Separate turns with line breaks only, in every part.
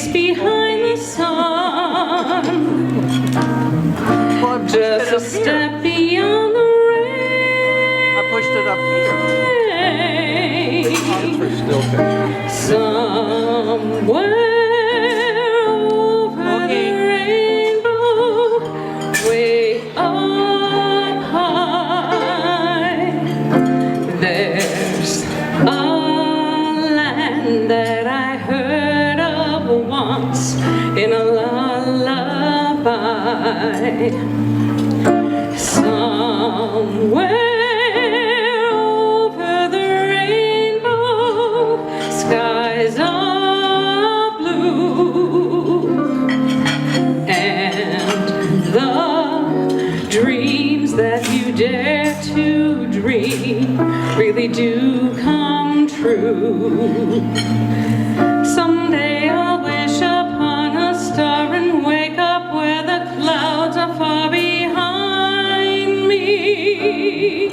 place behind the sun, just a step beyond the rain.
I pushed it up here.
Somewhere over the rainbow, way up high, there's a land that I heard of once in a lullaby. Somewhere over the rainbow, skies are blue, and the dreams that you dare to dream really do come true. Someday I'll wish upon a star and wake up where the clouds are far behind me,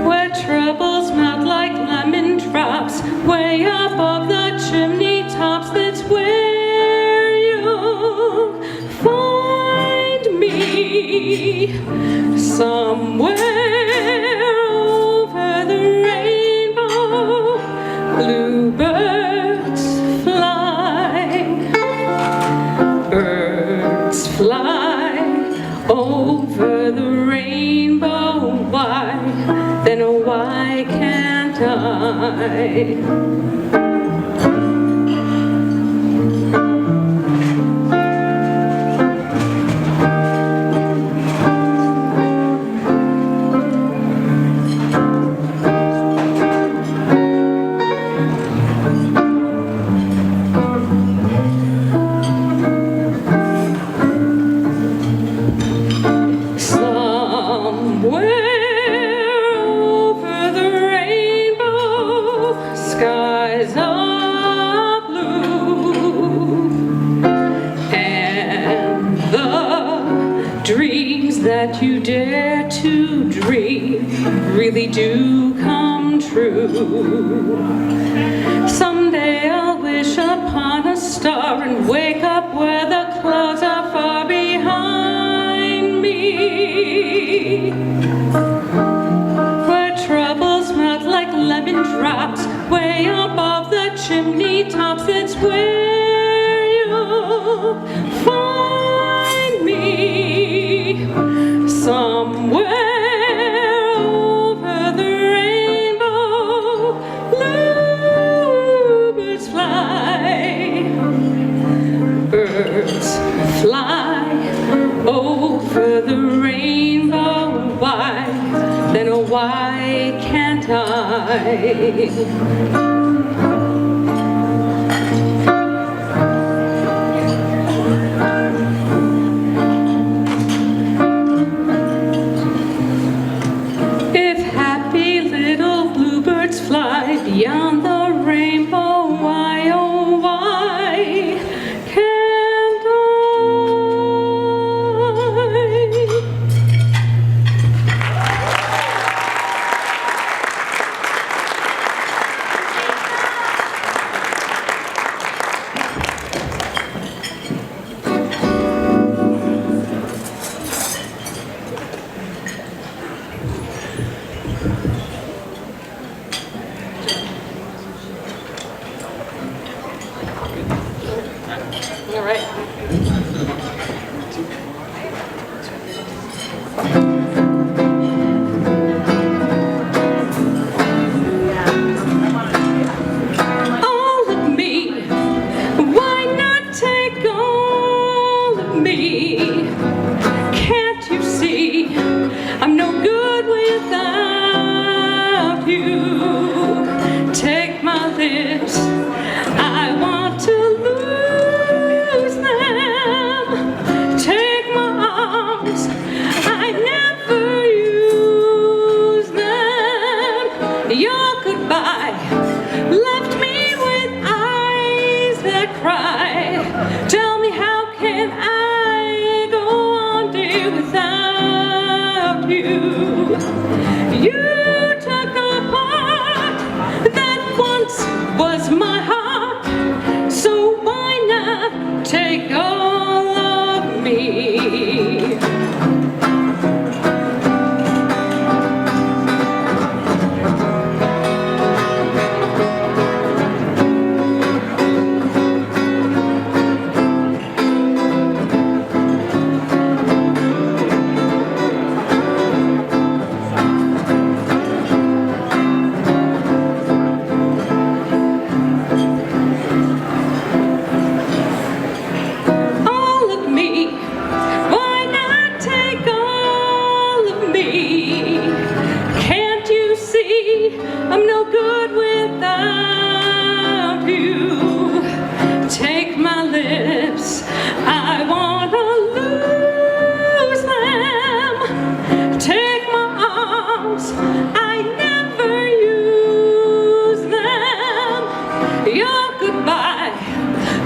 where troubles melt like lemon drops way above the chimney tops. That's where you'll find me. Somewhere over the rainbow, bluebirds fly, birds fly over the rainbow. Why, then why can't I? Skies are blue, and the dreams that you dare to dream really do come true. Someday I'll wish upon a star and wake up where the clouds are far behind me, where troubles melt like lemon drops way above the chimney tops. That's where you'll find me. Somewhere over the rainbow, bluebirds fly, birds fly over the rainbow. Why, then why can't I? If happy little bluebirds fly beyond the rainbow, why, oh why can't I? All right. All of me, why not take all of me? Can't you see I'm no good without you? Take my lips, I want to lose them. Take my arms, I never use them. Your goodbye left me with eyes that cry. Tell me, how can I songs, I never use them. Your goodbye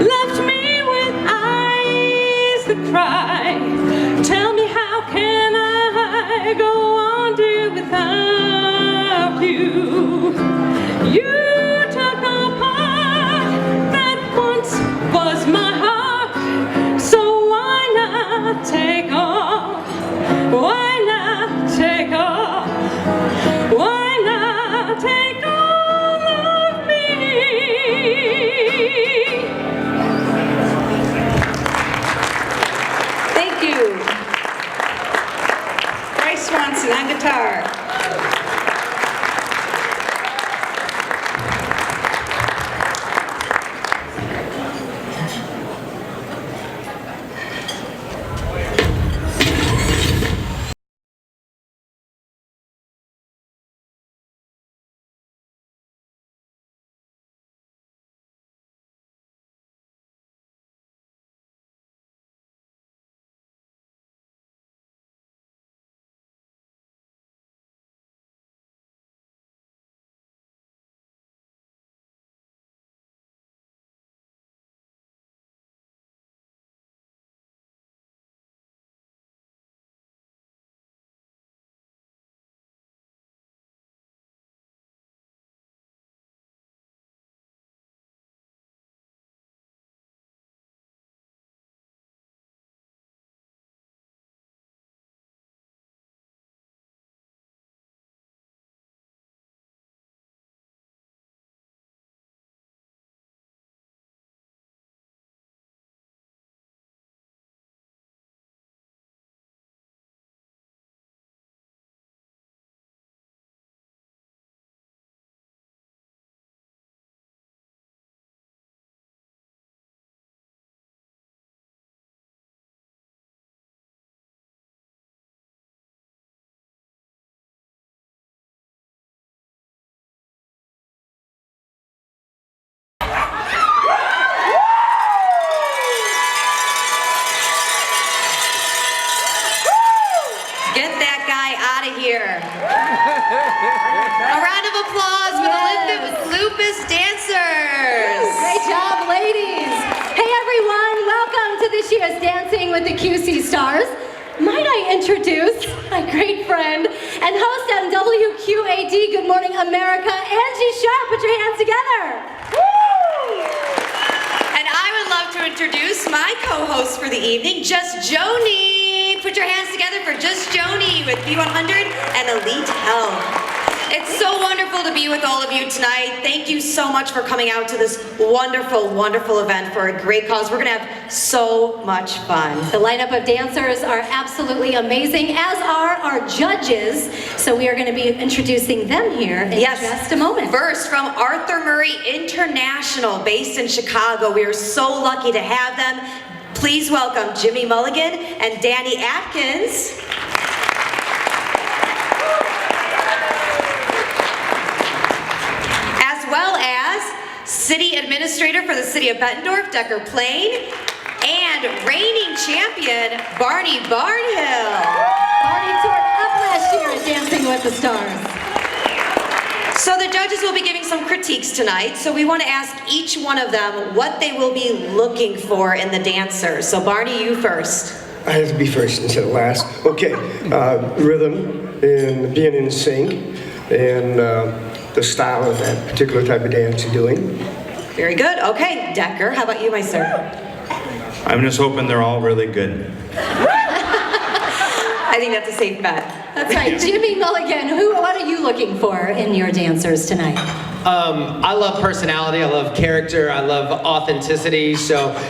left me with eyes that cry. Tell me, how can I go on, dear, without you? You took a part that once was my heart, so why not take off? Why not take off? Why not take all of me?
Thank you. Bryce Swanson on guitar. Get that guy out of here. A round of applause for the LIVEFIT with Lupus dancers.
Great job, ladies. Hey everyone, welcome to this year's Dancing with the QC Stars. Might I introduce my great friend and host on WQAD Good Morning America, Angie Sharp. Put your hands together. Woo!
And I would love to introduce my co-host for the evening, Just Joni. Put your hands together for Just Joni with B100 and Elite Health. It's so wonderful to be with all of you tonight. Thank you so much for coming out to this wonderful, wonderful event for a great cause. We're gonna have so much fun.
The lineup of dancers are absolutely amazing, as are our judges. So we are going to be introducing them here in just a moment.
First, from Arthur Murray International, based in Chicago. We are so lucky to have them. Please welcome Jimmy Mulligan and Danny Atkins. As well as City Administrator for the City of Bettendorf, Decker Plain, and reigning champion, Barney Barnhill.
Barney toured up last year at Dancing with the Stars.
So the judges will be giving some critiques tonight, so we want to ask each one of them what they will be looking for in the dancers. So Barney, you first.
I have to be first instead of last. Okay, rhythm and being in sync and the style of that particular type of dance you're doing.
Very good. Okay, Decker, how about you, my sir?
I'm just hoping they're all really good.
I think that's a safe bet.
That's right. Jimmy Mulligan, what are you looking for in your dancers tonight?
I love personality, I love character, I love authenticity,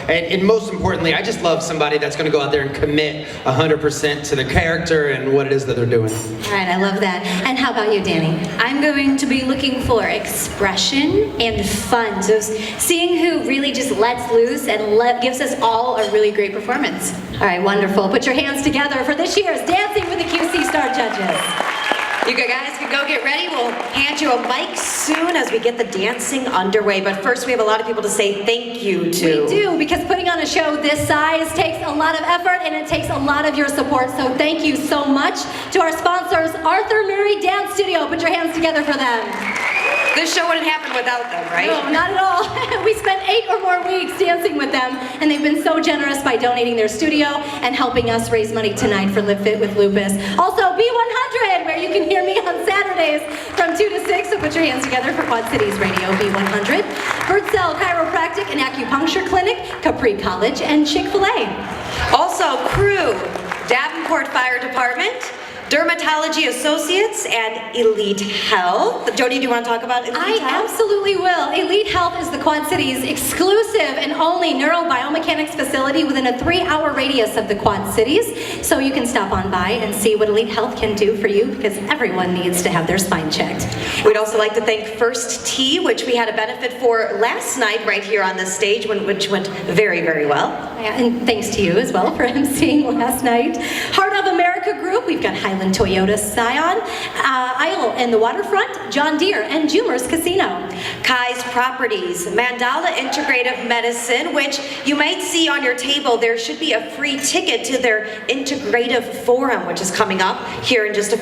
and most importantly, I just love somebody that's going to go out there and commit 100% to the character and what it is that they're doing.
All right, I love that. And how about you, Danny?
I'm going to be looking for expression and fun. So seeing who really just lets loose and gives us all a really great performance.
All right, wonderful. Put your hands together for this year's Dancing with the QC Star judges.
You guys can go get ready. We'll hand you a mic soon as we get the dancing underway. But first, we have a lot of people to say thank you to.
We do, because putting on a show this size takes a lot of effort and it takes a lot of your support. So thank you so much to our sponsors, Arthur Murray Dance Studio. Put your hands together for them.
This show wouldn't happen without them, right?
No, not at all. We spent 8 or more weeks dancing with them, and they've been so generous by donating their studio and helping us raise money tonight for LiveFit with Lupus. Also, B100, where you can hear me on Saturdays from 2 to 6, so put your hands together for Quad Cities Radio, B100. Birdsell Chiropractic and Acupuncture Clinic, Capri College, and Chick-fil-A.
Also, Crew, Davenport Fire Department, Dermatology Associates, and Elite Health. Jody, do you want to talk about Elite Health?
I absolutely will. Elite Health is the Quad Cities' exclusive and only neurobiomechanics facility within a 3-hour radius of the Quad Cities. So you can stop on by and see what Elite Health can do for you, because everyone needs to have their spine checked.
We'd also like to thank First Tee, which we had a benefit for last night right here on this stage, which went very, very well.
Yeah, and thanks to you as well for emceeing last night. Heart of America Group, we've got Highland Toyota Scion, Isle and the Waterfront, John Deere, and Jumer's Casino.
Kai's Properties, Mandala Integrative Medicine, which you might see on your table. There should be a free ticket to their Integrative Forum, which is coming up here in just a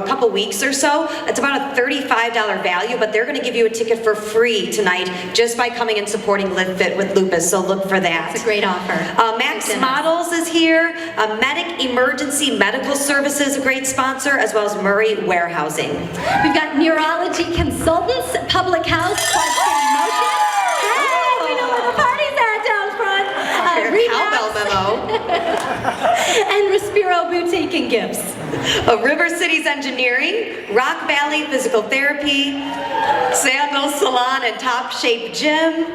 couple weeks or so. It's about a $35 value, but they're going to give you a ticket for free tonight just by coming and supporting LiveFit with Lupus, so look for that.
It's a great offer.
Max Models is here. Medic Emergency Medical Services, a great sponsor, as well as Murray Warehousing.
We've got Neurology Consultants, Public House, Quad City Motion. Hey, we know where the party's at down front.
Cowbell memo.
And Respiro Boutique and Gifts.
River Cities Engineering, Rock Valley Physical Therapy, Sandals Salon and Top Shape Gym,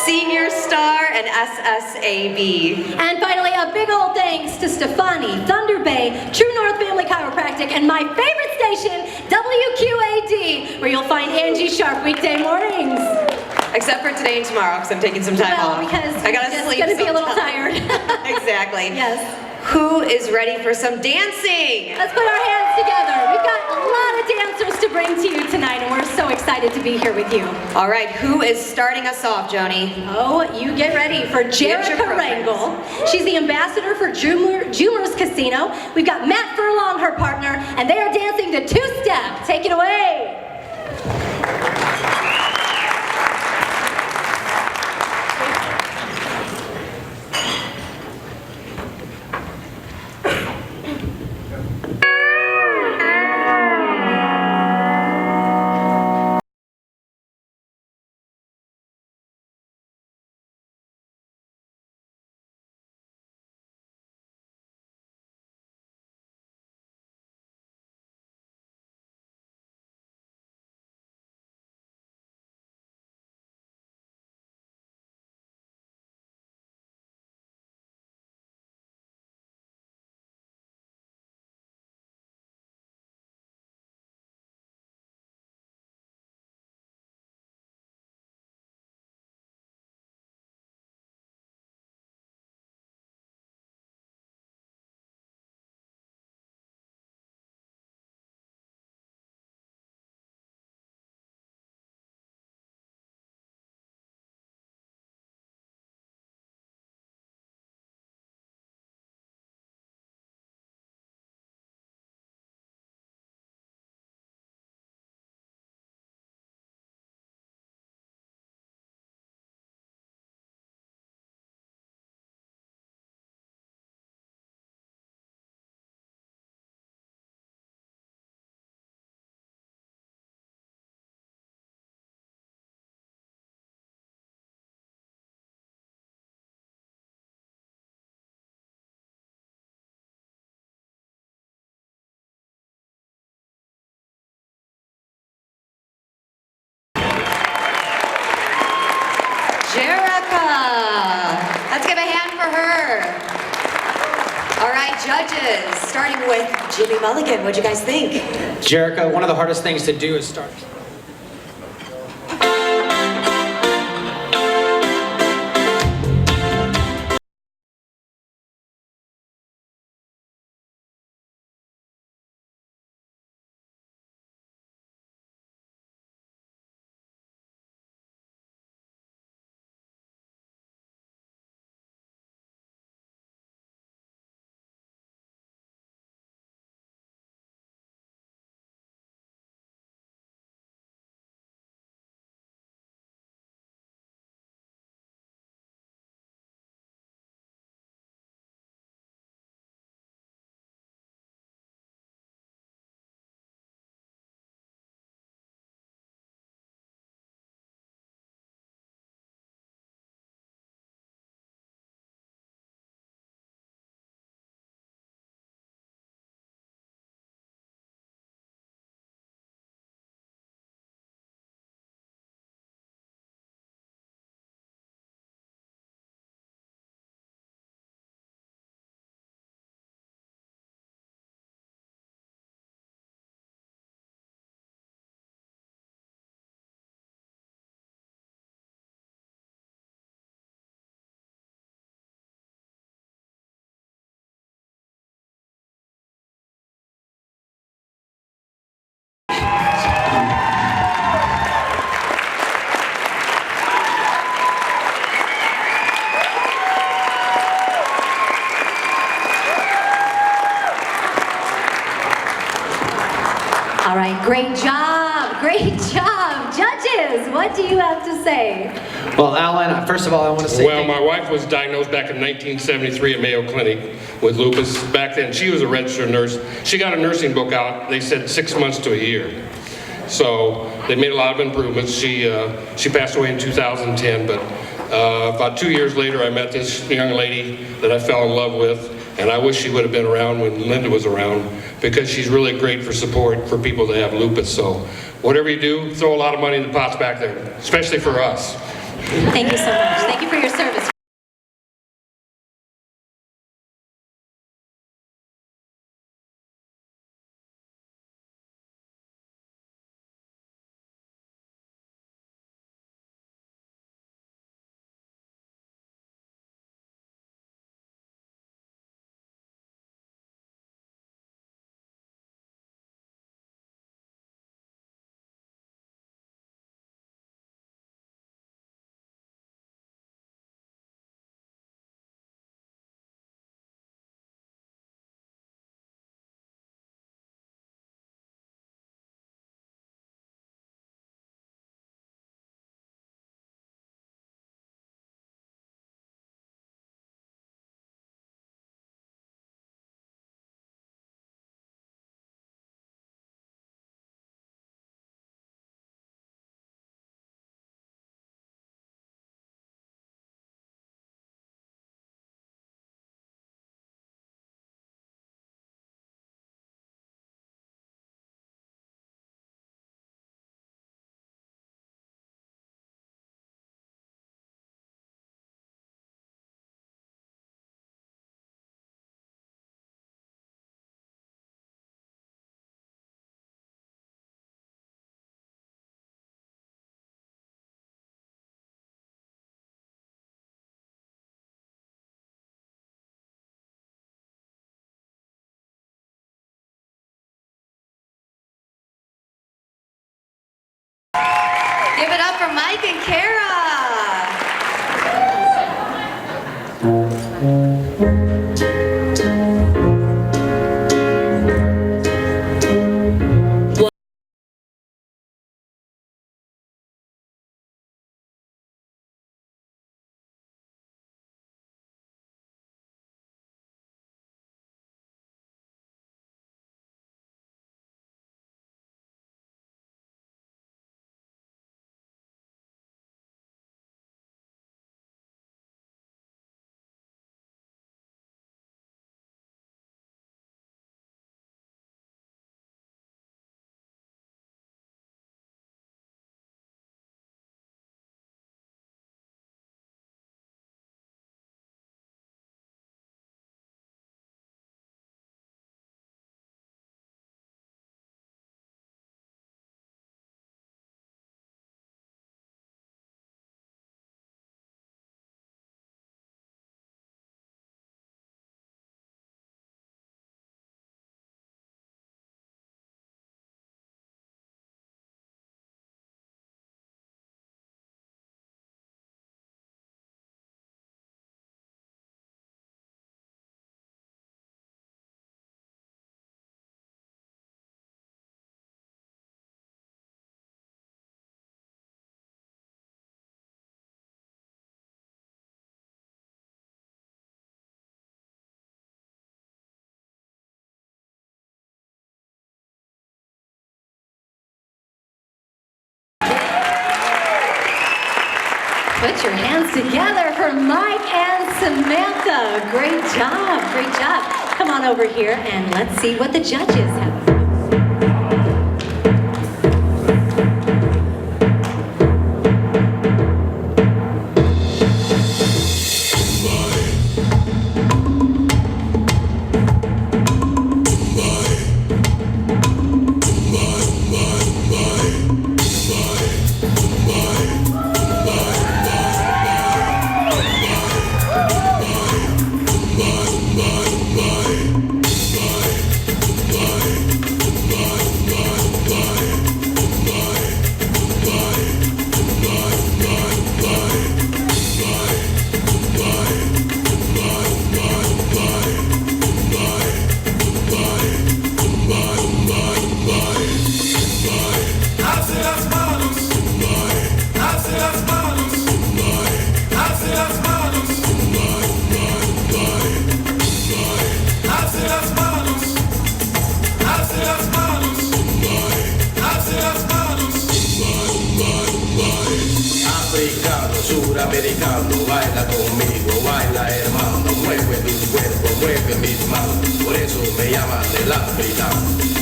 Senior Star, and SSAB.
And finally, a big old thanks to Stefani, Thunder Bay, True North Family Chiropractic, and my favorite station, WQAD, where you'll find Angie Sharp weekday mornings.
Except for today and tomorrow, because I'm taking some time off.
Because
I gotta
you're
sleep.
just gonna be a little
sometime.
tired.
Exactly.
Yes.
Who is ready for some dancing?
Let's put our hands together. We've got a lot of dancers to bring to you tonight, and we're so excited to be here with you.
All right, who is starting us off, Joni?
Oh, you get ready for Jerica Rangel. She's the ambassador for Jumer's Casino. We've got Matt Furlong, her partner, and they are dancing to two-step. Take it away.
Let's give a hand for her. All right, judges, starting with Jimmy Mulligan. What'd you guys think?
Jerica, one of the hardest things to do is start.
Great job, great job. Judges, what do you have to say?
Well, Alan, first of all, I want to say
Well, my wife was diagnosed back in 1973 at Mayo Clinic with lupus. Back then, she was a registered nurse. She got a nursing book out. They said 6 months to a year. So they made a lot of improvements. She passed away in 2010, but about 2 years later, I met this young lady that I fell in love with, and I wish she would have been around when Linda was around, because she's really great for support for people that have lupus. So whatever you do, throw a lot of money in the pots back there, especially for us.
Thank you so much. Thank you for your service.
Give it up for Mike and Kara.
Put your hands together for Mike and Samantha. Great job, great job. Come on over here and let's see what the judges have.
americano, baila conmigo, baila hermano, mueve tu cuerpo, mueve mis manos, por eso me llaman el africano.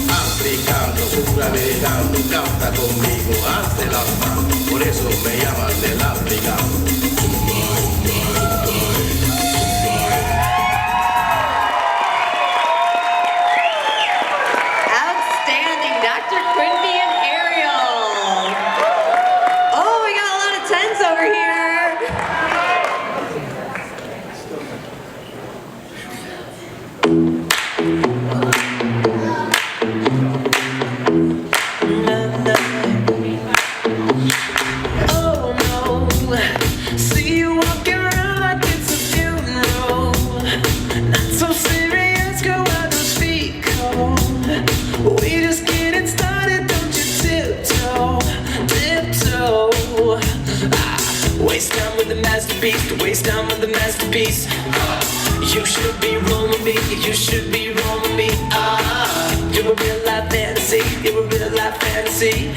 Africano, suramericano, canta conmigo, hace las manos, por eso me llaman el africano.
Outstanding, Dr. Quinby and Ariel. Oh, we got a lot of tens over here.
Oh no, see you walking around like it's a funeral. Not so serious, girl, why those feet cold? We just getting started, don't you tiptoe, tiptoe. Waste time with the masterpiece, to waste time with the masterpiece. You should be rolling me, you should be rolling me. You're a real life fantasy, you're a real life fantasy.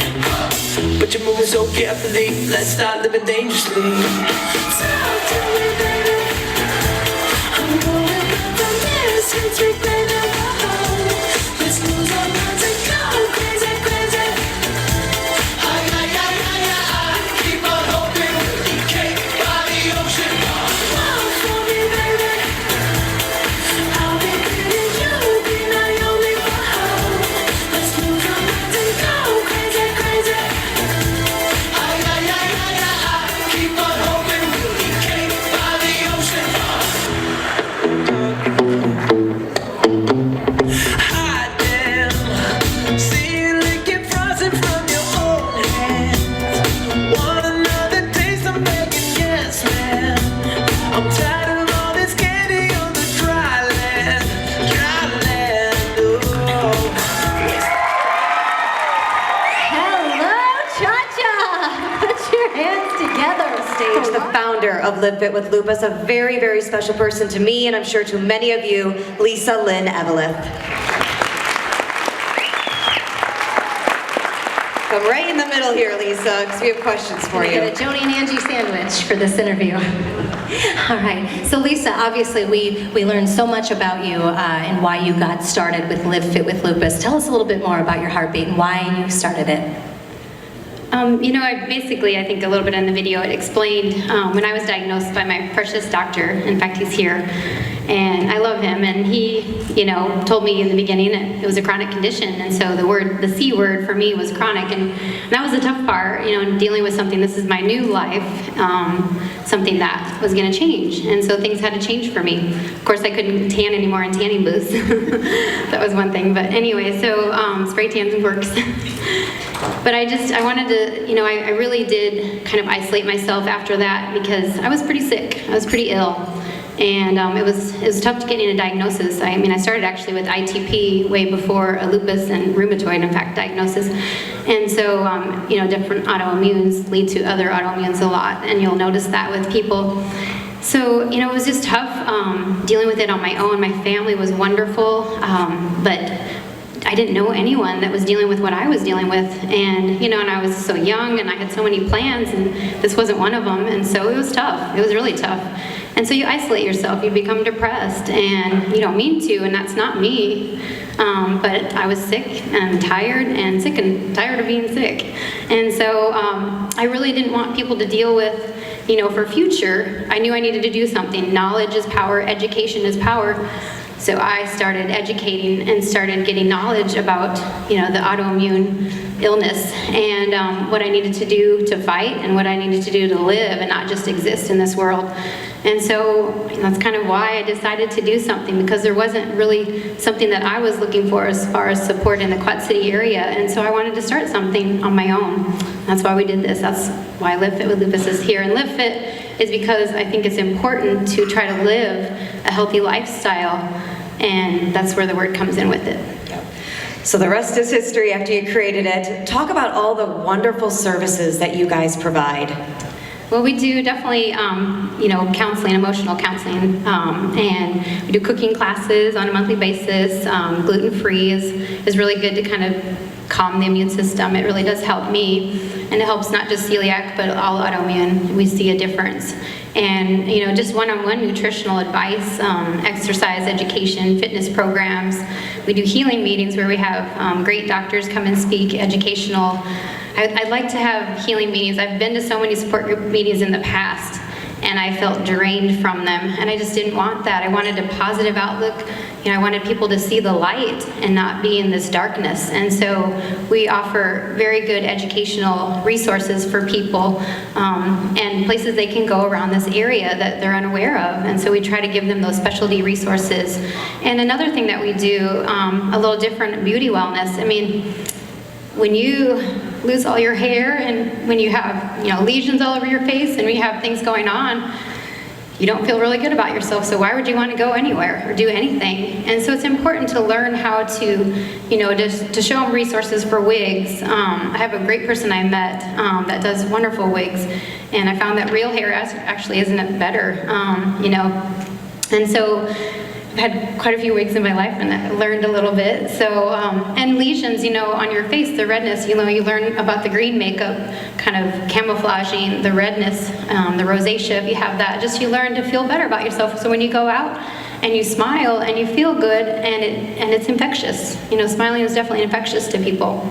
But you're moving so carefully, let's start living dangerously. Talk to me, baby. I'm going back from this street, baby. Let's lose our minds and go crazy, crazy. Ay, ay, ay, ay, ay. Keep on hoping we'll be cake by the ocean. Fall for me, baby. I'll be pretty, you'll be Naomi. Let's lose our minds and go crazy, crazy. Ay, ay, ay, ay, ay. Keep on hoping we'll be cake by the ocean. Hot damn. See you licking frosting from your own hands. Want another taste? I'm begging, yes, man. I'm tired of all this candy on the dry land, dry land. Oh.
Hello, Cha-Cha! Put your hands together.
Stage, the founder of Live Fit with Lupus, a very, very special person to me, and I'm sure to many of you, Lisa Lynn Eveleth. Come right in the middle here, Lisa, because we have questions for
We're
you.
gonna get a Joni and Angie sandwich for this interview. All right, so Lisa, obviously we learned so much about you and why you got started with Live Fit with Lupus. Tell us a little bit more about your heartbeat and why you started it.
You know, I think a little bit in the video, it explained when I was diagnosed by my precious doctor. In fact, he's here, and I love him. And he, you know, told me in the beginning that it was a chronic condition, and so the C word for me was chronic, and that was the tough part. You know, dealing with something. This is my new life, something that was going to change, and so things had to change for me. Of course, I couldn't tan anymore in tanning booths. That was one thing. But anyway, so spray tans works. But I wanted to, you know, I really did kind of isolate myself after that because I was pretty sick. I was pretty ill. And it was tough to get a diagnosis. I mean, I started actually with ITP way before a lupus and rheumatoid, in fact, diagnosis. And so, you know, different autoimmunes lead to other autoimmunes a lot, and you'll notice that with people. So, you know, it was just tough dealing with it on my own. My family was wonderful, but I didn't know anyone that was dealing with what I was dealing with. And, you know, and I was so young and I had so many plans, and this wasn't one of them. And so it was tough. It was really tough. And so you isolate yourself, you become depressed, and you don't mean to, and that's not me. But I was sick and tired of being sick. And so I really didn't want people to deal with, you know, for future. I knew I needed to do something. Knowledge is power, education is power. So I started educating and started getting knowledge about, you know, the autoimmune illness and what I needed to do to fight and what I needed to do to live and not just exist in this world. And so that's kind of why I decided to do something, because there wasn't really something that I was looking for as far as support in the Quad City area. And so I wanted to start something on my own. That's why we did this. That's why Live Fit with Lupus is here. And Live Fit is because I think it's important to try to live a healthy lifestyle. And that's where the word comes in with it.
So the rest is history after you created it. Talk about all the wonderful services that you guys provide.
Well, we do definitely, you know, counseling, emotional counseling, and we do cooking classes on a monthly basis. Gluten-free is really good to kind of calm the immune system. It really does help me, and it helps not just celiac, but all autoimmune. We see a difference. And just one-on-one nutritional advice, exercise education, fitness programs. We do healing meetings where we have great doctors come and speak, educational. I'd like to have healing meetings. I've been to so many support group meetings in the past, and I felt drained from them, and I just didn't want that. I wanted a positive outlook. I wanted people to see the light and not be in this darkness. And so we offer very good educational resources for people and places they can go around this area that they're unaware of. And so we try to give them those specialty resources. And another thing that we do, a little different, beauty wellness. I mean, when you lose all your hair and when you have lesions all over your face and we have things going on, you don't feel really good about yourself, so why would you want to go anywhere or do anything? And so it's important to learn how to, to show them resources for wigs. I have a great person I met that does wonderful wigs, and I found that real hair actually isn't better, And so I've had quite a few wigs in my life, and I learned a little bit. So, and lesions, on your face, the redness, you learn about the green makeup, kind of camouflaging the redness, the rosacea, if you have that. Just you learn to feel better about yourself. So when you go out and you smile and you feel good, and it's infectious. Smiling is definitely infectious to people.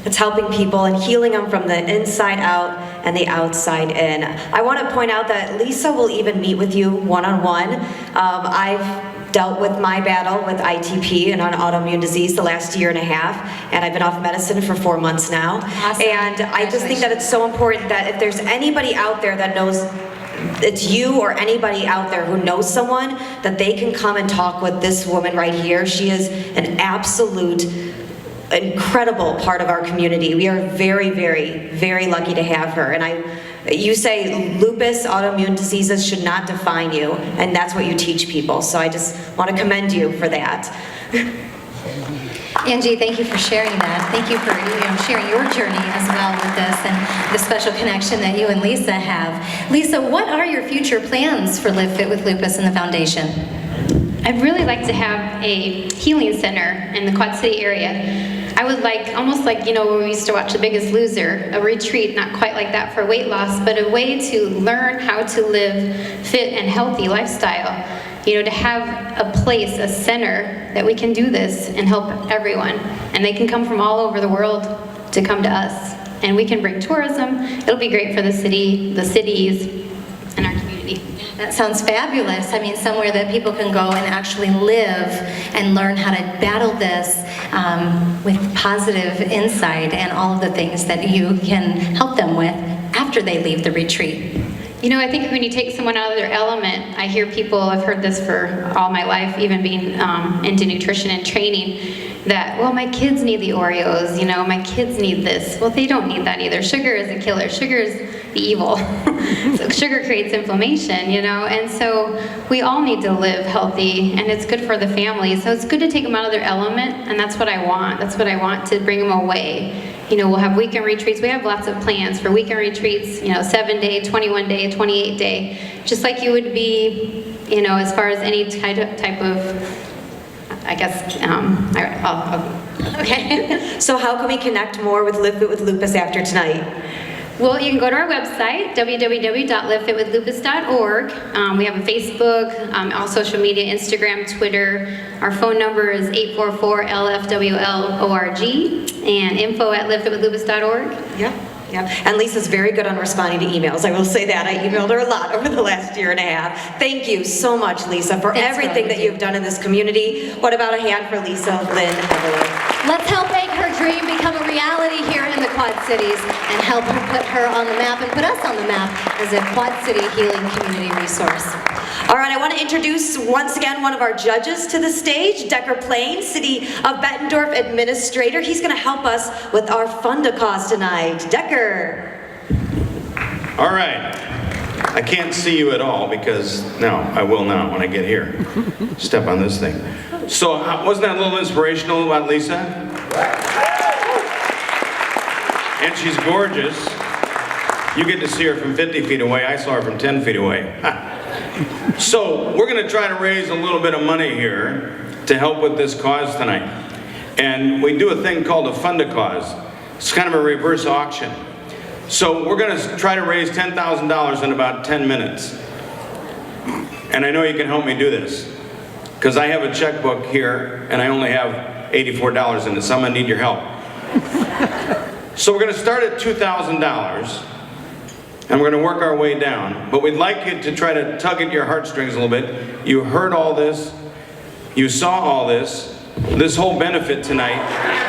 It's helping people and healing them from the inside out and the outside in. I want to point out that Lisa will even meet with you one-on-one. I've dealt with my battle with ITP and an autoimmune disease the last year and a half, and I've been off medicine for 4 months now.
Awesome.
And I just think that it's so important that if there's anybody out there that knows it's you or anybody out there who knows someone, that they can come and talk with this woman right here. She is an absolute incredible part of our community. We are very, very, very lucky to have her. And you say lupus, autoimmune diseases should not define you, and that's what you teach people. So I just want to commend you for that.
Angie, thank you for sharing that. Thank you for sharing your journey as well with this and the special connection that you and Lisa have. Lisa, what are your future plans for Live Fit with Lupus and the foundation?
I'd really like to have a healing center in the Quad City area. I would like, almost like, when we used to watch The Biggest Loser, a retreat, not quite like that for weight loss, but a way to learn how to live fit and healthy lifestyle. To have a place, a center that we can do this and help everyone. And they can come from all over the world to come to us. And we can bring tourism. It'll be great for the city, the cities, and our community.
That sounds fabulous. I mean, somewhere that people can go and actually live and learn how to battle this with positive insight and all of the things that you can help them with after they leave the retreat.
I think when you take someone out of their element, I hear people, I've heard this for all my life, even being into nutrition and training, that, well, my kids need the Oreos, my kids need this. Well, they don't need that either. Sugar is a killer. Sugar is the evil. So sugar creates inflammation, and so we all need to live healthy, and it's good for the family. So it's good to take them out of their element, and that's what I want. That's what I want, to bring them away. We'll have weekend retreats. We have lots of plans for weekend retreats, 7-day, 21-day, 28-day, just like you would be, as far as any type of, I guess, okay.
So how can we connect more with Live Fit with Lupus after tonight?
Well, you can go to our website, www.livefitwithlupus.org. We have a Facebook, all social media, Instagram, Twitter. Our phone number is 844-LFWL-ORG, and info@livefitwithlupus.org.
Yeah. And Lisa's very good on responding to emails. I will say that. I emailed her a lot over the last year and a half. Thank you so much, Lisa, for everything that you've done in this community. What about a hand for Lisa Lynn Everly?
Let's help make her dream become a reality here in the Quad Cities and help her put her on the map and put us on the map as a Quad City healing community resource.
All right, I want to introduce once again one of our judges to the stage, Decker Plain, City of Bettendorf Administrator. He's going to help us with our funda cause tonight. Decker.
All right. I can't see you at all because, no, I will not when I get here. Step on this thing. So, wasn't that a little inspirational about Lisa? And she's gorgeous. You get to see her from 50 feet away. I saw her from 10 feet away. So, we're going to try to raise a little bit of money here to help with this cause tonight. And we do a thing called a fund-a-cause. It's kind of a reverse auction. So we're going to try to raise $10,000 in about 10 minutes. And I know you can help me do this, because I have a checkbook here and I only have $84 in it, so I'm going to need your help. So we're going to start at $2,000 and we're going to work our way down. But we'd like you to try to tug at your heartstrings a little bit. You heard all this, you saw all this whole benefit tonight.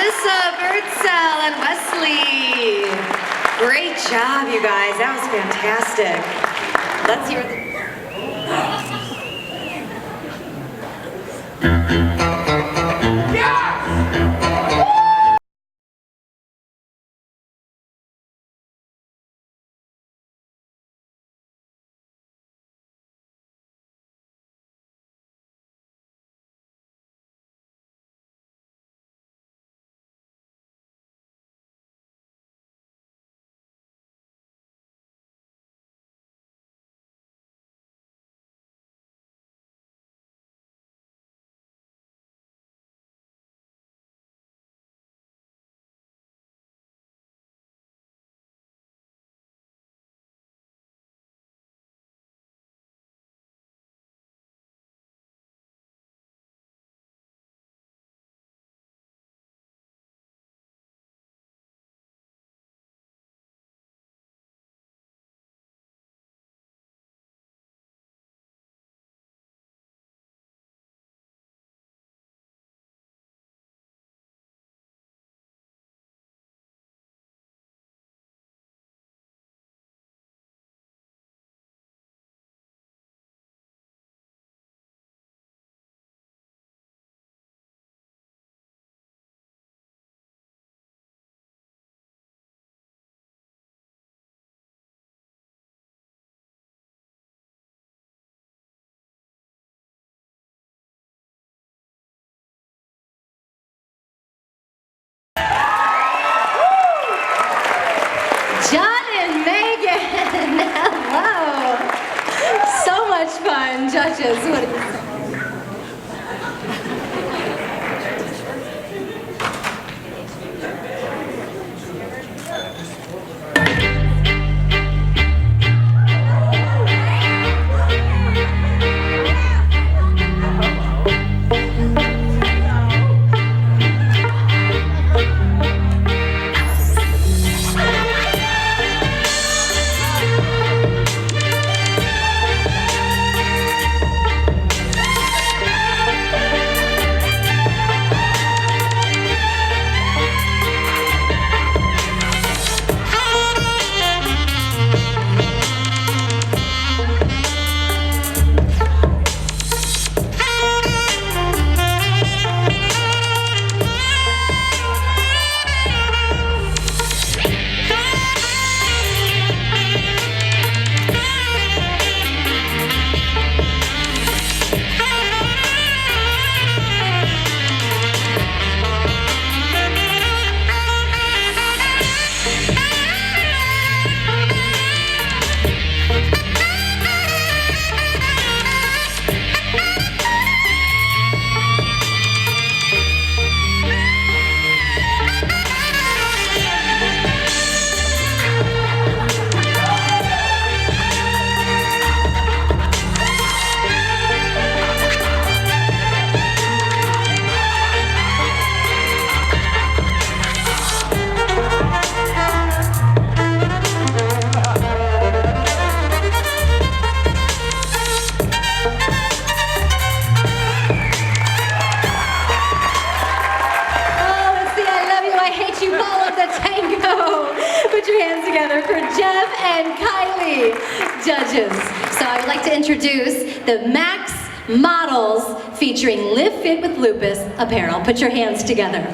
Melissa, Birdsell, and Wesley. Great job, you guys. That was fantastic. Let's hear
John and Megan, hello. So much fun, judges. What do you say? Put your hands together for Jeff and Kylie, judges. So I would like to introduce the Max Models featuring Live Fit with Lupus apparel. Put your hands together.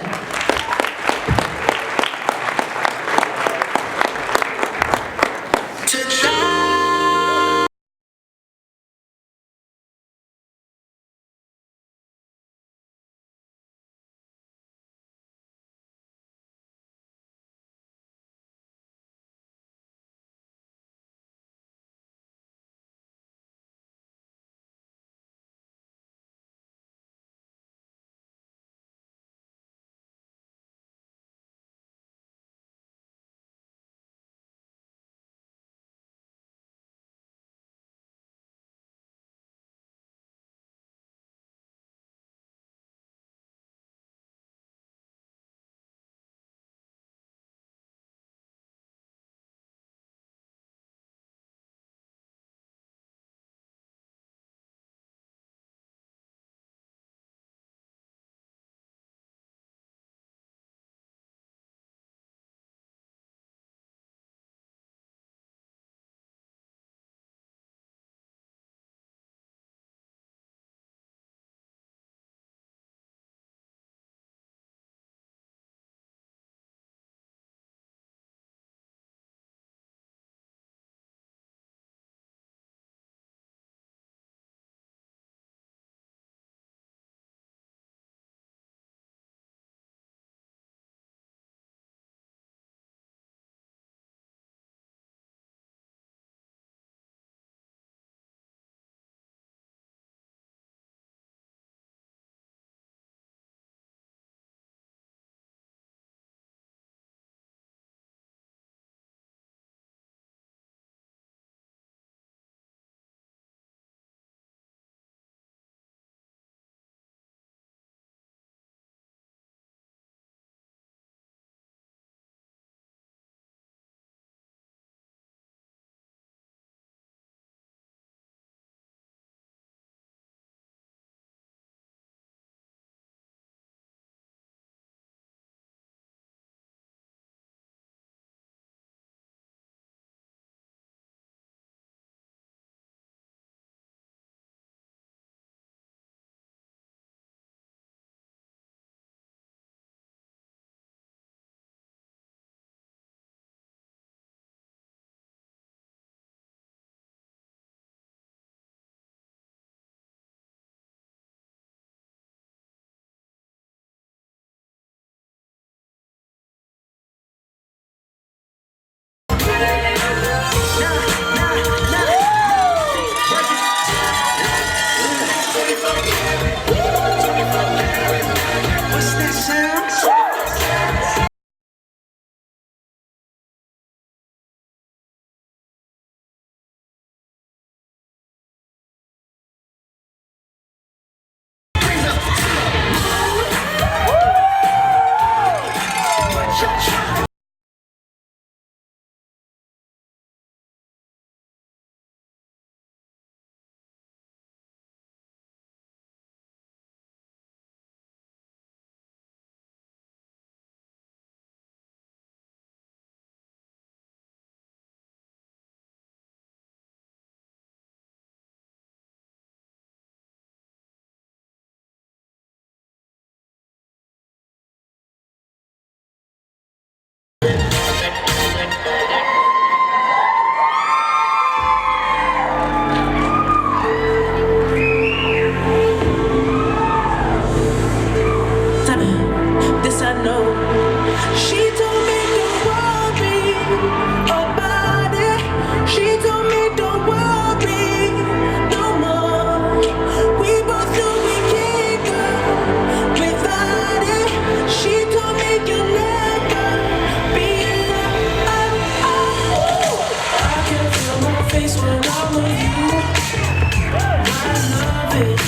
it.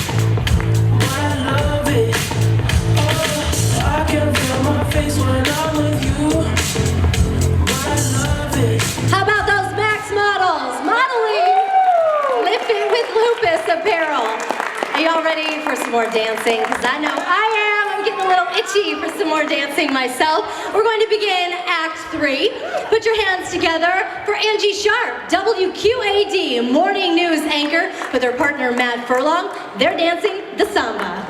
I love it. Oh, I can feel my face when I'm with you. I love it.
How about those Max models modeling LIVEFIT with Lupus apparel? Are y'all ready for some more dancing? Because I know I am. I'm getting a little itchy for some more dancing myself. We're going to begin Act 3. Put your hands together for Angie Sharp, WQAD morning news anchor, with her partner Matt Furlong. They're dancing the samba.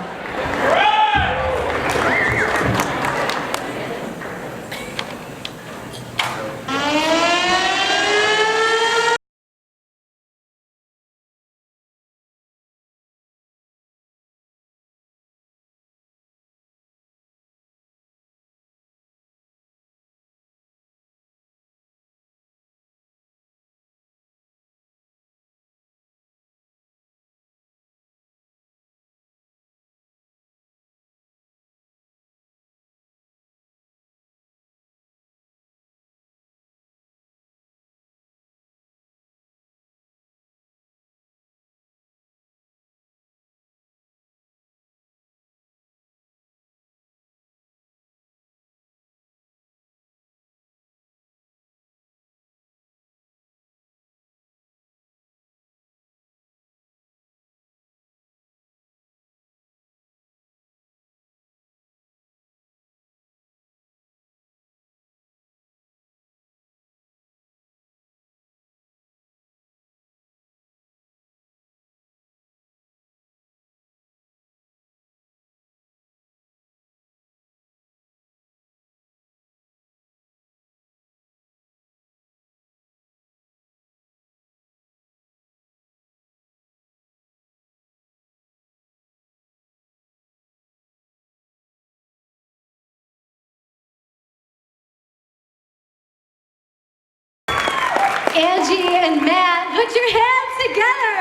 Angie and Matt, put your hands together.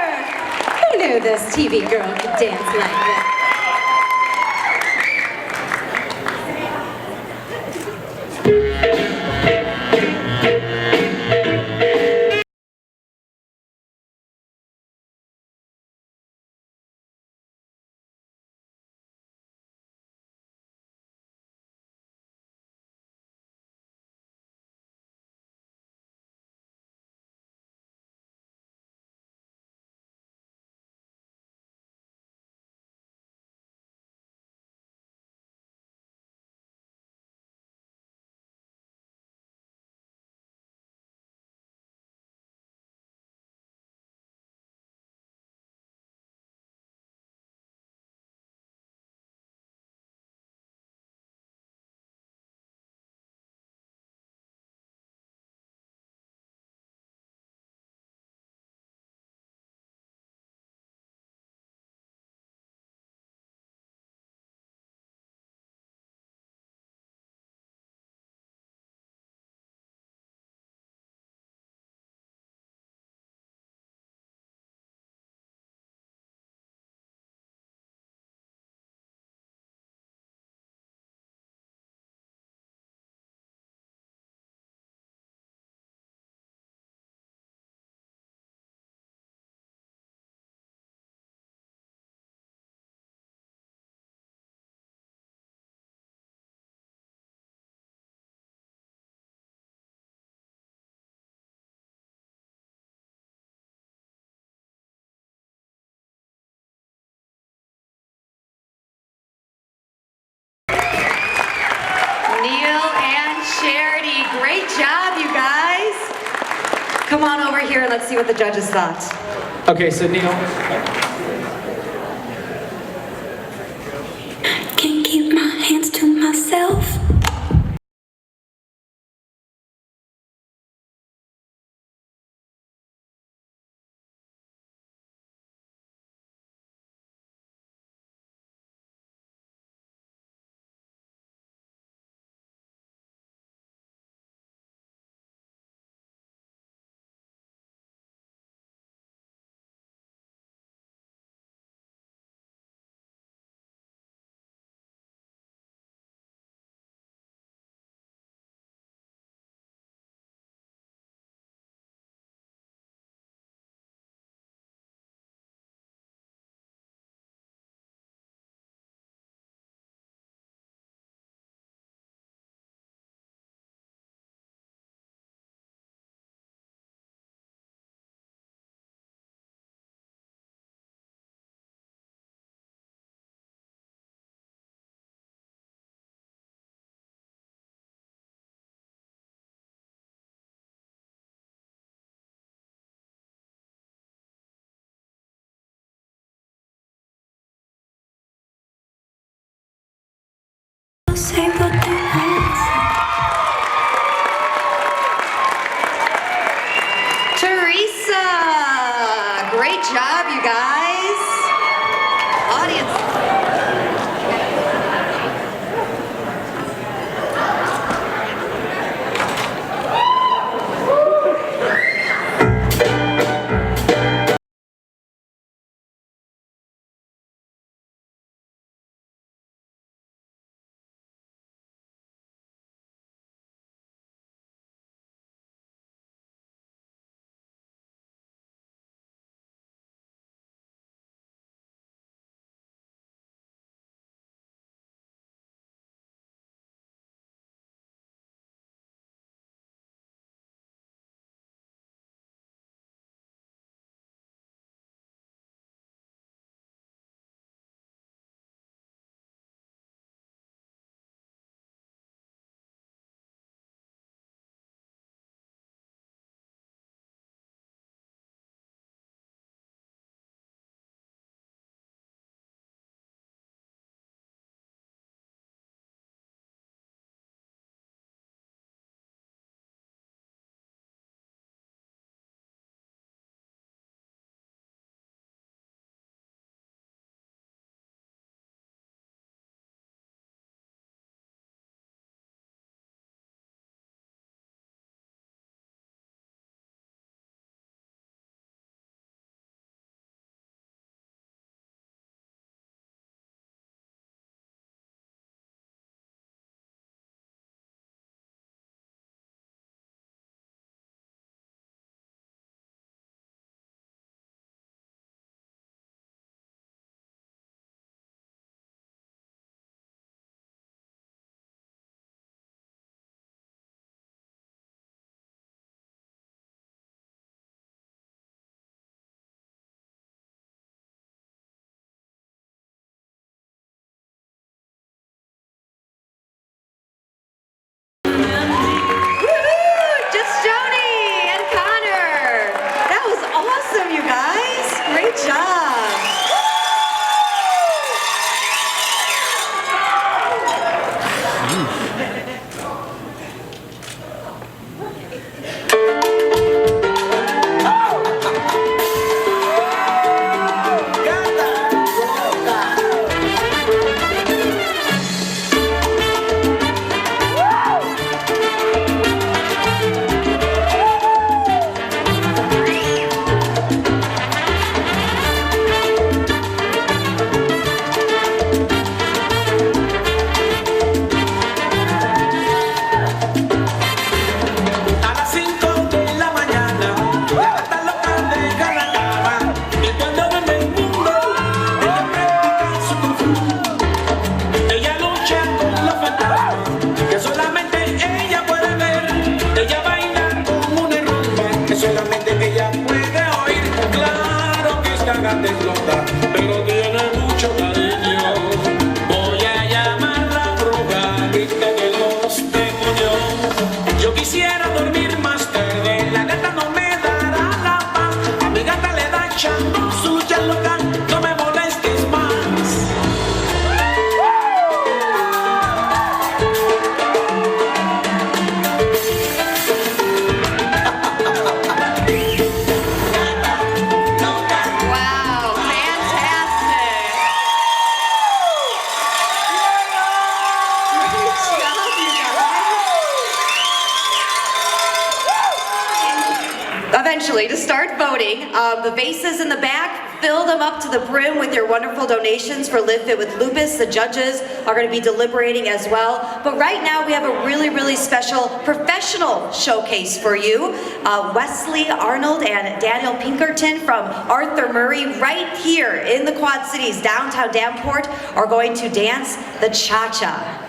Who knew this TV girl could dance like that?
Great job, you guys. Come on over here and let's see what the judges thought.
Okay, so Neil.
Can't keep my hands to myself. say what they want.
Teresa, great job, you guys. Audience.
pero tiene mucho cariño. Voy a llamarla bruja, grita de los demonios. Yo quisiera dormir más tarde, la gata no me dará la paz. A mi gata le da chango, suya loca, no me molestes más.
Eventually, to start voting, the vases in the back, fill them up to the brim with your wonderful donations for Live Fit with Lupus. The judges are going to be deliberating as well. But right now, we have a really, really special professional showcase for you. Wesley Arnold and Daniel Pinkerton from Arthur Murray, right here in the Quad Cities, downtown Davenport, are going to dance the cha-cha.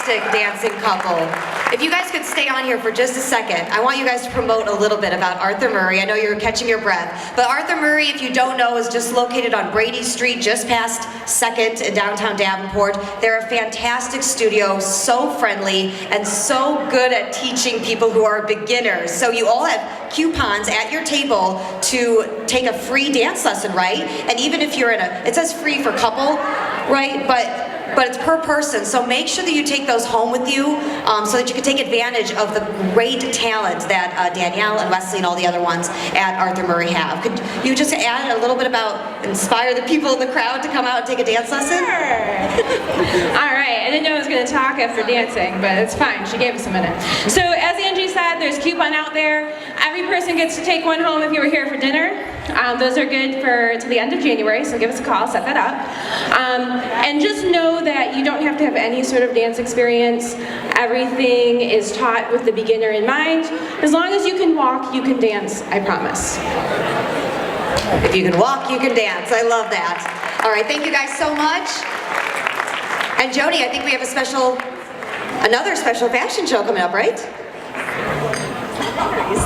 fantastic dancing couple. If you guys could stay on here for just a second, I want you guys to promote a little bit about Arthur Murray. I know you're catching your breath, but Arthur Murray, if you don't know, is just located on Brady Street, just past 2nd in downtown Davenport. They're a fantastic studio, so friendly, and so good at teaching people who are beginners. So you all have coupons at your table to take a free dance lesson, right? And even if you're in it says free for couple, right? But it's per person, so make sure that you take those home with you so that you can take advantage of the great talent that Danielle and Wesley and all the other ones at Arthur Murray have. Could you just add a little bit about inspire the people in the crowd to come out and take a dance lesson?
Sure. All right, I didn't know I was going to talk after dancing, but it's fine. She gave us a minute. So as Angie said, there's a coupon out there. Every person gets to take one home if you were here for dinner. Those are good for till the end of January, so give us a call, set that up. And just know that you don't have to have any sort of dance experience. Everything is taught with the beginner in mind. As long as you can walk, you can dance, I promise.
If you can walk, you can dance. I love that. All right, thank you guys so much. And Jody, I think we have another special fashion show coming up, right?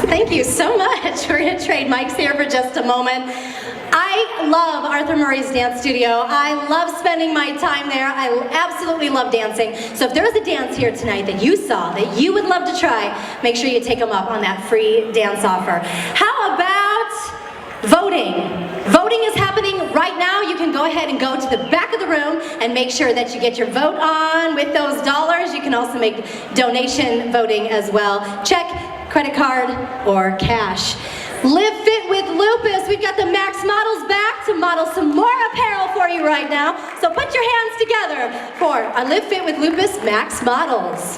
Thank you so much. We're going to trade mics here for just a moment. I love Arthur Murray's dance studio. I love spending my time there. I absolutely love dancing. So if there was a dance here tonight that you saw that you would love to try, make sure you take them up on that free dance offer. How about voting? Voting is happening right now. You can go ahead and go to the back of the room and make sure that you get your vote on with those dollars. You can also make donation voting as well. Check, credit card, or cash. Live Fit with Lupus. We've got the Max models back to model some more apparel for you right now. So put your hands together for our Live Fit with Lupus Max models.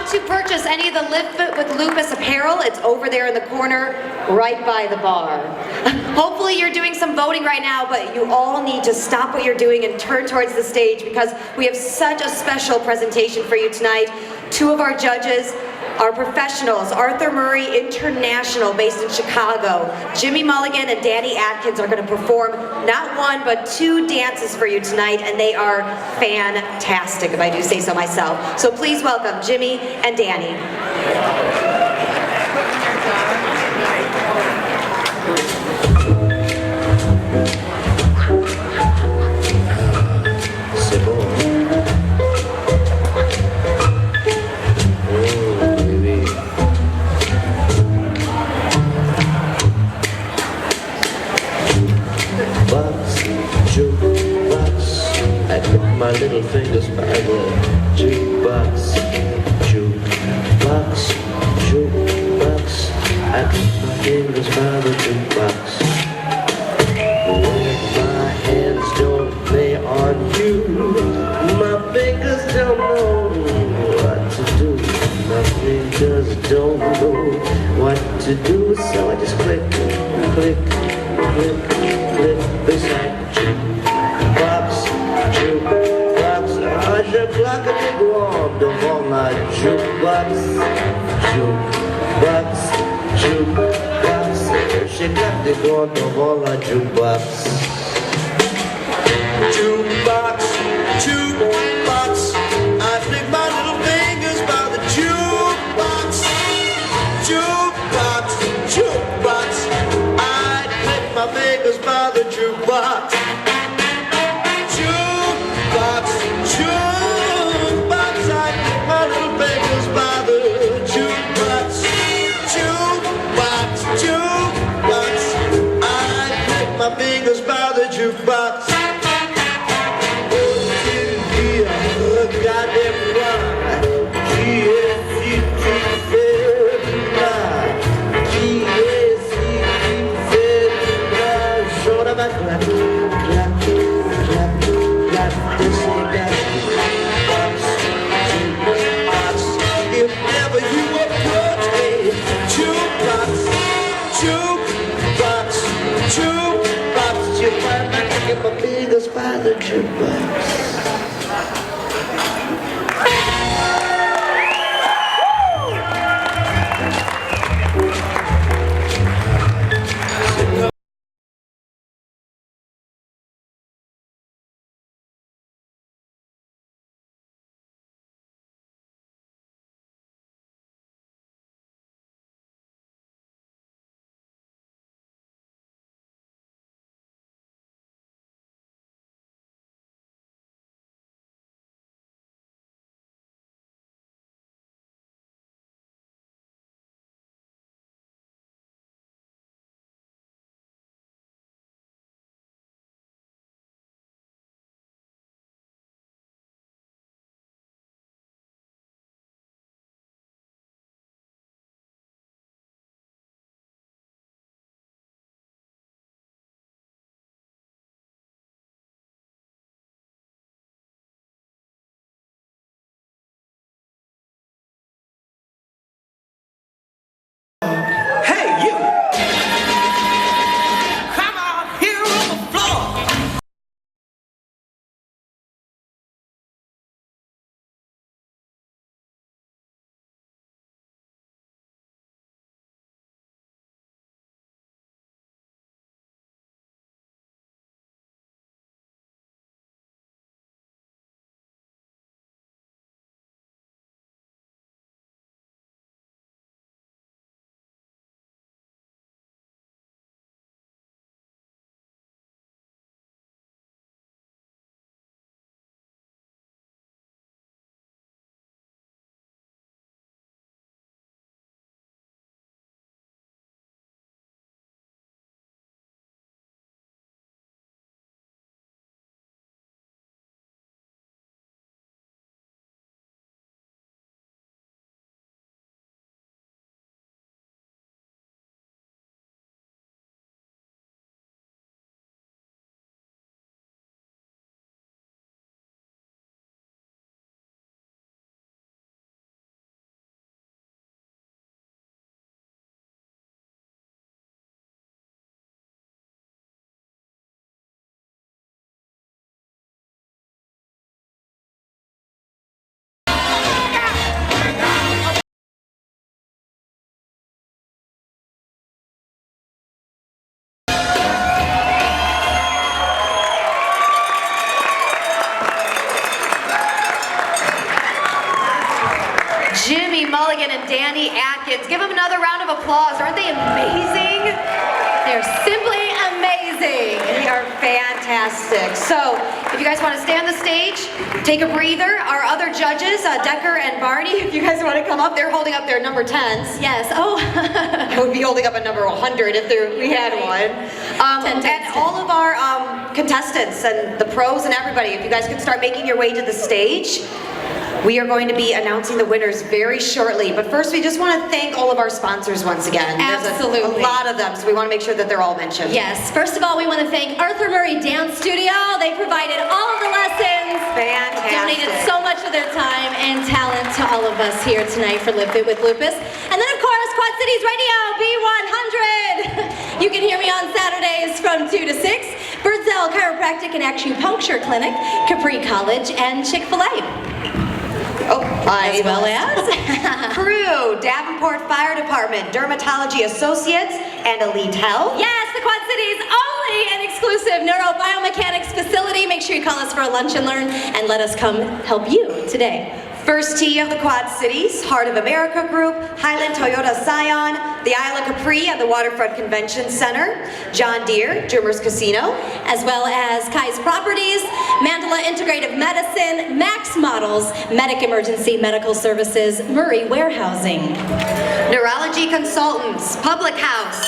want to purchase any of the LIVEFIT with Lupus apparel, it's over there in the corner, right by the bar. Hopefully you're doing some voting right now, but you all need to stop what you're doing and turn towards the stage because we have such a special presentation for you tonight. Two of our judges are professionals. Arthur Murray International, based in Chicago. Jimmy Mulligan and Danny Atkins are going to perform not one, but two dances for you tonight, and they are fantastic, if I do say so myself. So please welcome Jimmy and Danny.
My little fingers by the jukebox, jukebox, jukebox. I put my fingers by the jukebox. When my hands don't lay on you, my fingers don't know what to do. My fingers don't know what to do, so I just click, click, click, click beside jukebox. Je plaque des doigts devant la jukebox, jukebox, jukebox. Je claque des doigts devant la jukebox. Jukebox, jukebox. I flick my little fingers by the jukebox, jukebox, jukebox. I flick my fingers by the jukebox. My fingers by the jukebox. Oh, yeah, goddamn right. Short of a clap, clap, clap, clap. This ain't got jukebox, jukebox. If ever you approach a jukebox, jukebox, jukebox, you find I can get my fingers by the jukebox.
another round of applause. Aren't they amazing?
They're simply amazing.
They are fantastic. So, if you guys want to stay on the stage, take a breather. Our other judges, Decker and Barney, if you guys want to come up, they're holding up their number 10s.
Yes. Oh.
I would be holding up a number 100 if we had one. And all of our contestants and the pros and everybody, if you guys could start making your way to the stage. We are going to be announcing the winners very shortly, but first we just want to thank all of our sponsors once again.
Absolutely.
There's a lot of them, so we want to make sure that they're all mentioned.
Yes. First of all, we want to thank Arthur Murray Dance Studio. They provided all of the lessons.
Fantastic.
Donated so much of their time and talent to all of us here tonight for LiveFit with Lupus. And then of course, Quad Cities Radio, B100. You can hear me on Saturdays from 2 to 6. Birdsell Chiropractic and Acupuncture Clinic, Capri College, and Chick-fil-A.
Oh,
as well as
Crew, Davenport Fire Department, Dermatology Associates, and Elite Health.
Yes, the Quad Cities' only and exclusive neurobiomechanics facility. Make sure you call us for a lunch and learn and let us come help you today.
First tee of the Quad Cities, Heart of America Group, Highland Toyota Scion, the Isle of Capri at the Waterfront Convention Center, John Deere, Dreamers Casino,
as well as Kai's Properties, Mandala Integrative Medicine, Max Models, Medic Emergency Medical Services, Murray Warehousing,
Neurology Consultants, Public House.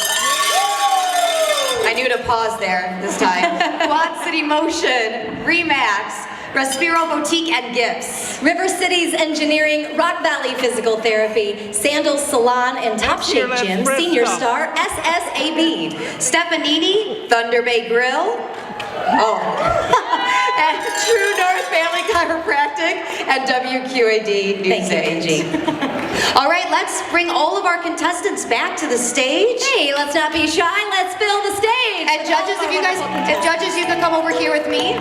I knew to pause there this time. Quad City Motion, Remax, Respiro Boutique and Gifts.
River Cities Engineering, Rock Valley Physical Therapy, Sandals Salon and Top Shape Gym, Senior Star, SSAB.
Stefanini, Thunder Bay Grill. Oh. And True North Family Chiropractic and WQAD News 8. All right, let's bring all of our contestants back to the stage.
Hey, let's not be shy, let's fill the stage.
And judges, if judges, you could come over here with me.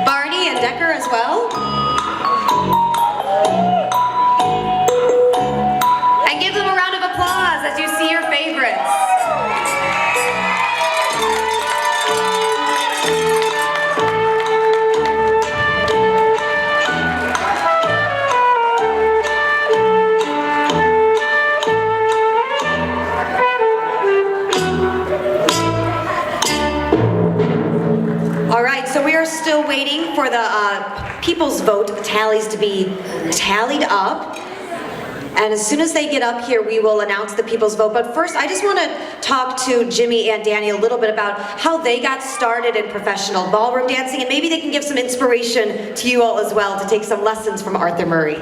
Barney and Decker as well. And give them a round of applause as you see your favorites. All right, so we are still waiting for the people's vote tallies to be tallied up. And as soon as they get up here, we will announce the people's vote. But first, I just want to talk to Jimmy and Danny a little bit about how they got started in professional ballroom dancing, and maybe they can give some inspiration to you all as well to take some lessons from Arthur Murray.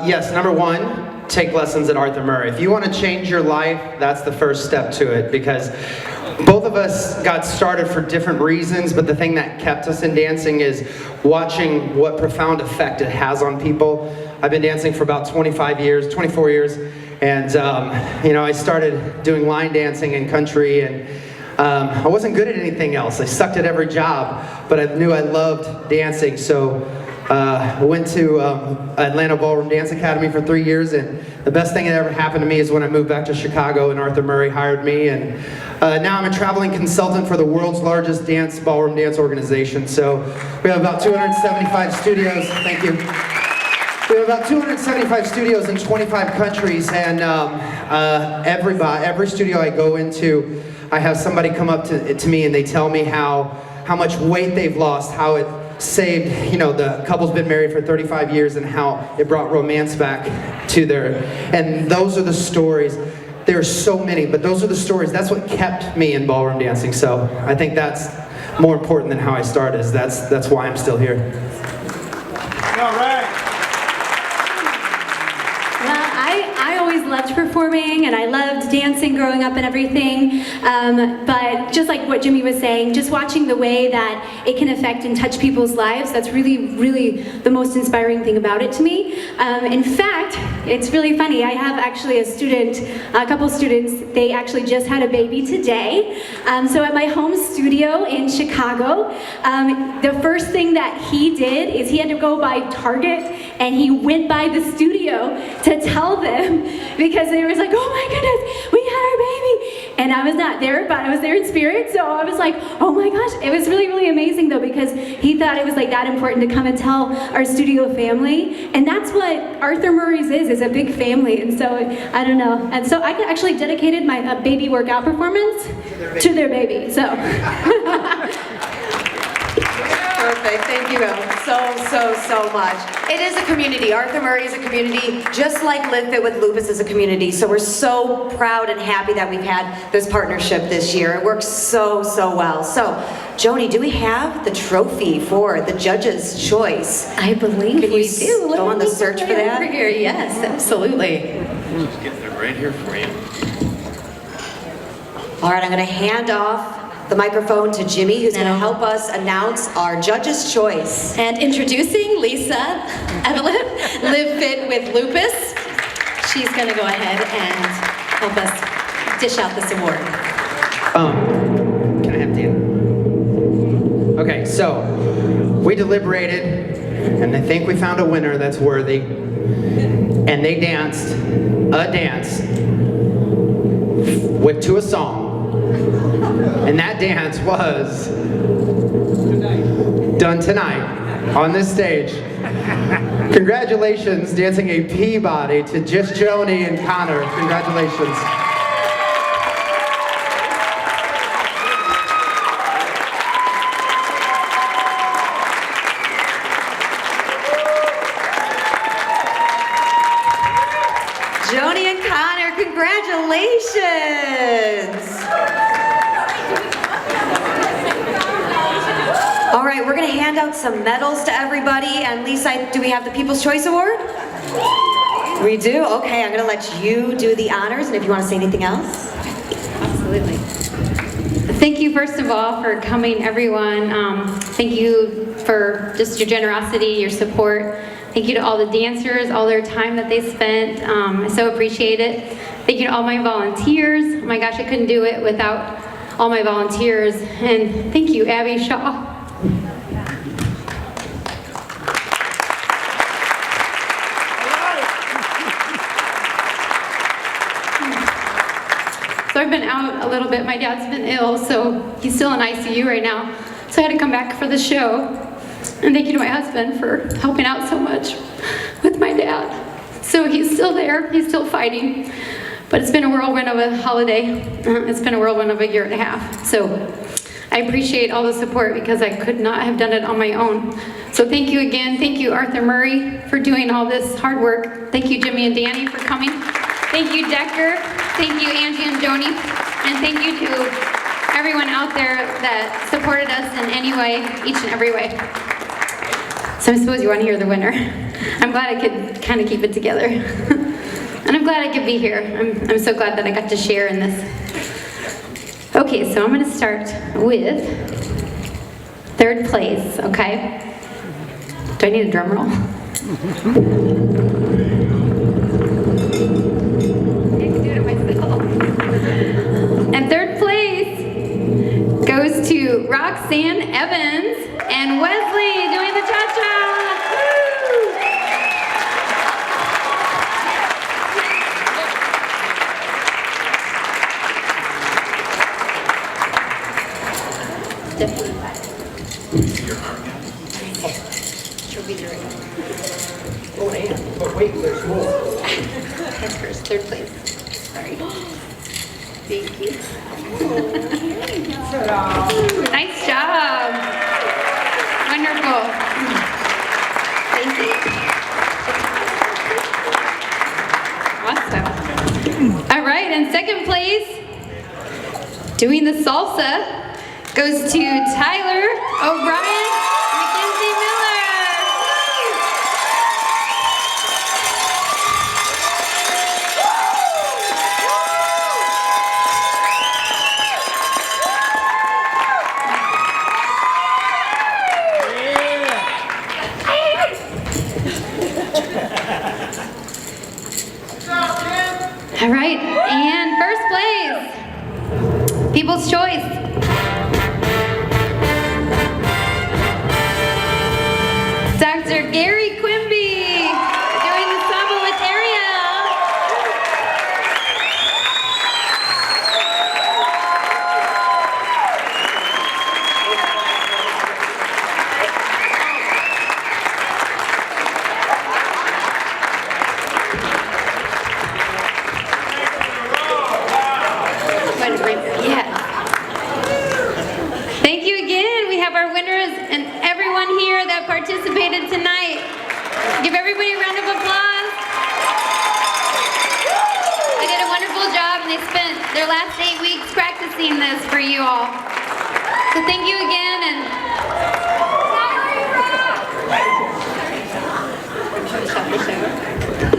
Yes, number one, take lessons at Arthur Murray. If you want to change your life, that's the first step to it, because both of us got started for different reasons, but the thing that kept us in dancing is watching what profound effect it has on people. I've been dancing for about 24 years, and you know, I started doing line dancing and country, and I wasn't good at anything else. I sucked at every job, but I knew I loved dancing, so I went to Atlanta Ballroom Dance Academy for 3 years, and the best thing that ever happened to me is when I moved back to Chicago and Arthur Murray hired me, and now I'm a traveling consultant for the world's largest ballroom dance organization. So we have about 275 studios. Thank you. We have about 275 studios in 25 countries, and every studio I go into, I have somebody come up to me and they tell me how much weight they've lost, how it saved, you know, the couple's been married for 35 years and how it brought romance back to and those are the stories. There are so many, but those are the stories. That's what kept me in ballroom dancing. So I think that's more important than how I started. That's why I'm still here.
All right.
I always loved performing and I loved dancing growing up and everything, but just like what Jimmy was saying, just watching the way that it can affect and touch people's lives, that's really, really the most inspiring thing about it to me. In fact, it's really funny, I have actually a couple students, they actually just had a baby today. So at my home studio in Chicago, the first thing that he did is he had to go by Target and he went by the studio to tell them, because they was like, oh my goodness, we had our baby. and I was not there, but I was there in spirit, so I was like, oh my gosh. It was really, really amazing though, because he thought it was like that important to come and tell our studio family, and that's what Arthur Murray's is a big family. And so, I don't know. And so I actually dedicated my baby workout performance to their baby, so.
Perfect. Thank you so much. It is a community. Arthur Murray is a community, just like LiveFit with Lupus is a community. So we're so proud and happy that we've had this partnership this year. It works so well. So, Joni, do we have the trophy for the judge's choice?
I believe we do.
Go on the search for that?
Over here. Yes, absolutely.
Just get that right here for you.
All right, I'm going to hand off the microphone to Jimmy, who's going to help us announce our judge's choice.
And introducing Lisa Evelyn, LiveFit with Lupus. She's going to go ahead and help us dish out this award.
Can I have Dan? Okay, so we deliberated, and I think we found a winner that's worthy. And they danced a dance to a song. And that dance was done tonight on this stage. Congratulations, dancing a Peabody to Just Joni and Connor. Congratulations.
Joni and Connor, congratulations! All right, we're going to hand out some medals to everybody. And Lisa, do we have the People's Choice Award? We do? Okay, I'm going to let you do the honors, and if you want to say anything else.
Absolutely. Thank you, first of all, for coming, everyone. Thank you for just your generosity, your support. Thank you to all the dancers, all their time that they spent. I so appreciate it. Thank you to all my volunteers. Oh my gosh, I couldn't do it without all my volunteers. And thank you, Abby Shaw. So I've been out a little bit. My dad's been ill, so he's still in ICU right now. So I had to come back for the show. And thank you to my husband for helping out so much with my dad. So he's still there, he's still fighting. But it's been a whirlwind of a holiday. It's been a whirlwind of a year and a half. So I appreciate all the support because I could not have done it on my own. So thank you again. Thank you, Arthur Murray, for doing all this hard work. Thank you, Jimmy and Danny, for coming. Thank you, Decker. Thank you, Angie and Joni. And thank you to everyone out there that supported us in any way, each and every way. So I suppose you want to hear the winner. I'm glad I could kind of keep it together. And I'm glad I could be here. I'm so glad that I got to share in this. Okay, so I'm going to start with third place, okay? Do I need a drum roll? And third place goes to Roxanne Evans and Wesley doing the cha-cha. She'll be there.
Oh, and, but wait, there's more.
That's first, third place. Sorry. Thank you. Nice job. Wonderful. Thank you. Awesome. All right, and second place, doing the salsa, goes to Tyler O'Brien, Mackenzie Miller. All right, and first place, People's Choice. Dr. Gary Quimby doing the samba with Ariel. their last 8 weeks practicing this for you all. So thank you again, and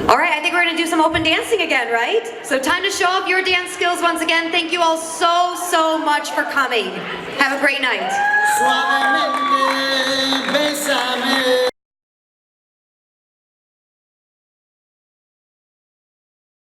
All right, I think we're gonna do some open dancing again, right? So time to show off your dance skills once again. Thank you all so much for coming. Have a great night.
Suavemente, bésame.